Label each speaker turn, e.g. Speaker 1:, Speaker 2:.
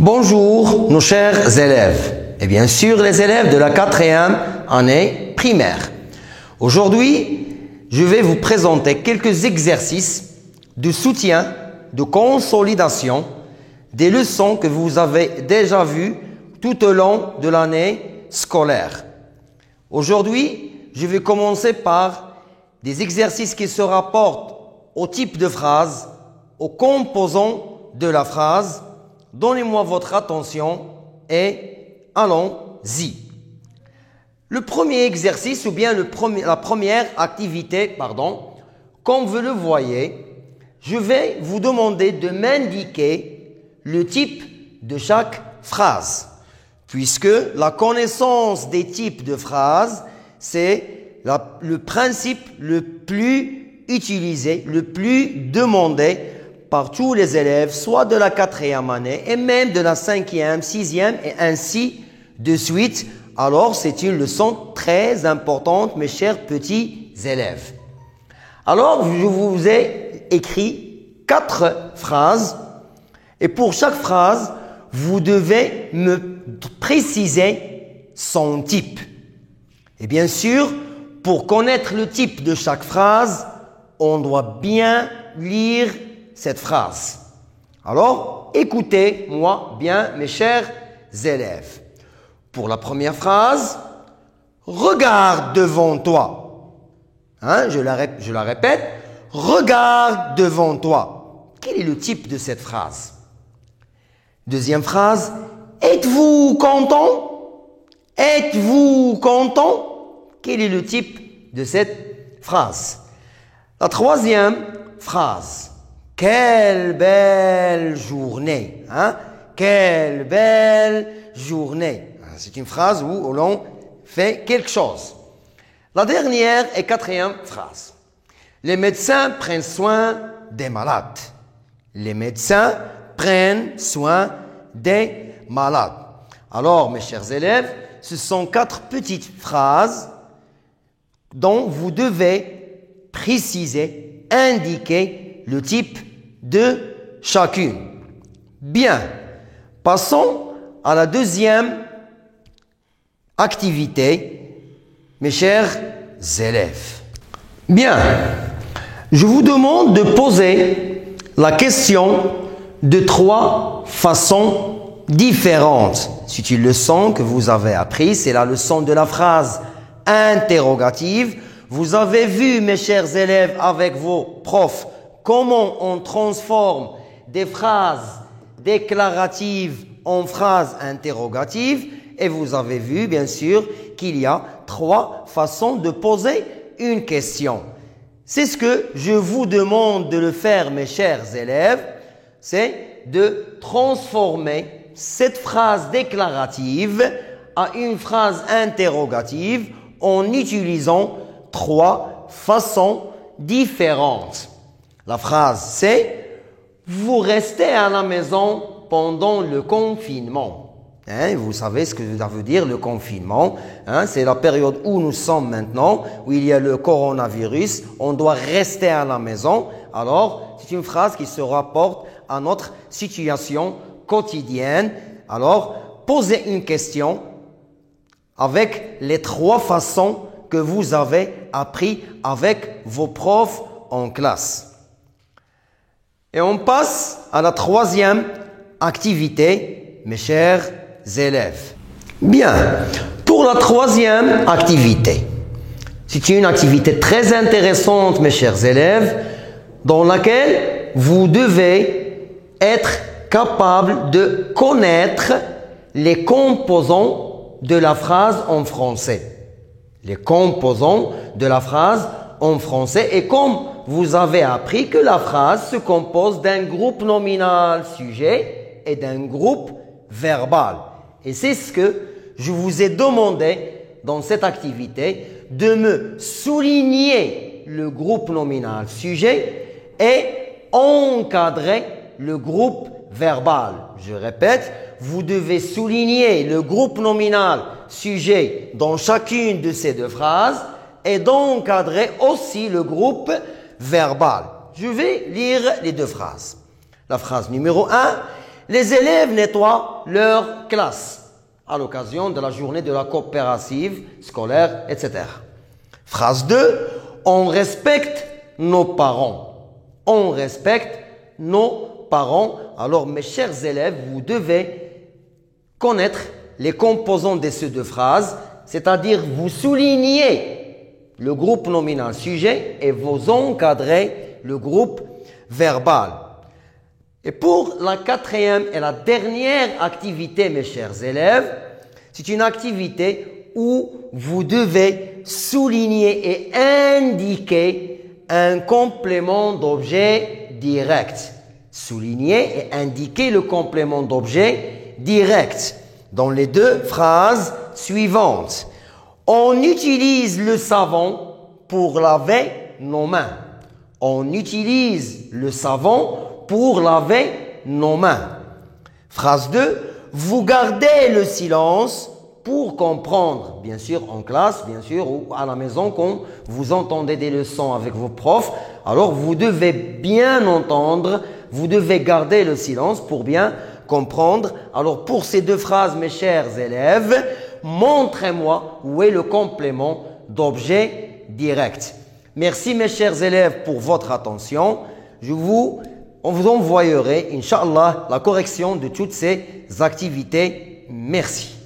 Speaker 1: Bonjour nos chers élèves et bien sûr les élèves de la 4e année primaire. Aujourd'hui, je vais vous présenter quelques exercices de soutien, de consolidation des leçons que vous avez déjà vues tout au long de l'année scolaire. Aujourd'hui, je vais commencer par des exercices qui se rapportent au type de phrase, aux composants de la phrase. Donnez-moi votre attention et allons-y. Le premier exercice ou bien la première activité, comme vous le voyez, je vais vous demander de m'indiquer le type de chaque phrase. Puisque la connaissance des types de phrases, c'est le principe le plus utilisé, le plus demandé par tous les élèves, soit de la 4e année et même de la 5e, 6e et ainsi de suite. Alors, c'est une leçon très importante, mes chers petits élèves. Alors, je vous ai écrit 4 phrases et pour chaque phrase, vous devez me préciser son type. Et bien sûr, pour connaître le type de chaque phrase, on doit bien lire cette phrase. Alors, écoutez-moi bien, mes chers élèves. Pour la première phrase, regarde devant toi. Je la répète, regarde devant toi. Quel est le type de cette phrase? Deuxième phrase, êtes-vous content? Êtes-vous content? Quel est le type de cette phrase? La troisième phrase, quelle belle journée. Quelle belle journée. C'est une phrase où l'on fait quelque chose. La dernière et quatrième phrase. Les médecins prennent soin des malades. Les médecins prennent soin des malades. Alors, mes chers élèves, ce sont 4 petites phrases dont vous devez préciser, indiquer le type de chacune. Bien, passons à la deuxième activité, mes chers élèves. Bien, je vous demande de poser la question de 3 façons différentes. C'est une leçon que vous avez apprise, c'est la leçon de la phrase interrogative. Vous avez vu, mes chers élèves, avec vos profs, comment on transforme des phrases déclaratives en phrases interrogatives. Et vous avez vu, bien sûr, qu'il y a 3 façons de poser une question. C'est ce que je vous demande de le faire, mes chers élèves, c'est de transformer cette phrase déclarative à une phrase interrogative en utilisant 3 façons différentes. La phrase c'est « Vous restez à la maison pendant le confinement ». Vous savez ce que ça veut dire le confinement. C'est la période où nous sommes maintenant, où il y a le coronavirus. On doit rester à la maison. Alors, c'est une phrase qui se rapporte à notre situation quotidienne. Alors, posez une question avec les 3 façons que vous avez appris avec vos profs en classe. Et on passe à la 3e activité, mes chers élèves. Bien, pour la 3e activité, c'est une activité très intéressante, mes chers élèves, dans laquelle vous devez être capable de connaître les composants de la phrase en français. Les composants de la phrase en français. Et comme vous avez appris que la phrase se compose d'un groupe nominal sujet et d'un groupe verbal. Et c'est ce que je vous ai demandé dans cette activité, de me souligner le groupe nominal sujet et encadrer le groupe verbal. Je répète, vous devez souligner le groupe nominal sujet dans chacune de ces 2 phrases et d'encadrer aussi le groupe verbal. Je vais lire les 2 phrases. La phrase numéro 1, Les élèves nettoient leur classe à l'occasion de la journée de la coopérative scolaire, etc. Phrase 2. On respecte nos parents. On respecte nos parents. Alors, mes chers élèves, vous devez connaître les composants de ces deux phrases, c'est-à-dire vous soulignez le groupe nominal sujet et vous encadrez le groupe verbal. Et pour la quatrième et la dernière activité, mes chers élèves, c'est une activité où vous devez souligner et indiquer un complément d'objet direct. Souligner et indiquer le complément d'objet direct dans les deux phrases suivantes. On utilise le savon pour laver nos mains. On utilise le savon pour laver nos mains. Phrase 2. Vous gardez le silence pour comprendre. Bien sûr, en classe, bien sûr, ou à la maison, quand vous entendez des leçons avec vos profs, alors vous devez bien entendre, vous devez garder le silence pour bien comprendre. Alors, pour ces deux phrases, mes chers élèves, montrez-moi où est le complément d'objet direct. Merci, mes chers élèves, pour votre attention. On vous envoyerai, Inch'Allah, la correction de toutes ces activités. Merci.